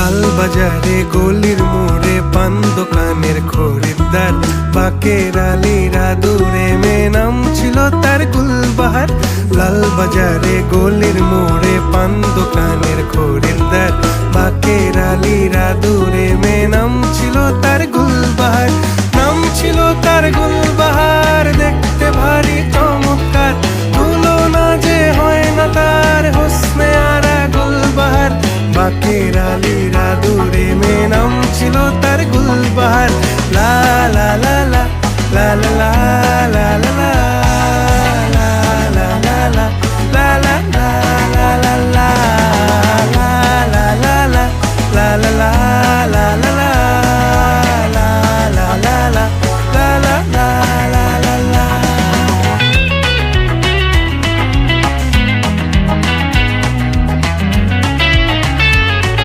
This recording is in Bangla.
লাল বাজারে গলির মোড়ে পান দোকানের খরিদ্দার, বাকের আলীরা দূরে মেয়ে নাম ছিল তার গুলবাহার। লাল বাজারে গলির মোড়ে পান দোকানের খরিদ্দার, বাকের আলীরা দূরে মেয়ে নাম ছিল তার গুলবাহার। নাম ছিল তার গুলবাহার, দেখতে ভারী চমৎকার, তুলনা যে হয় না তার হোসনে আরা গুলবাহার। বাকের আলীরা দূরে মেয়ে নাম ছিল তার গুলবাহার। লা লা লা লা লা লা লা।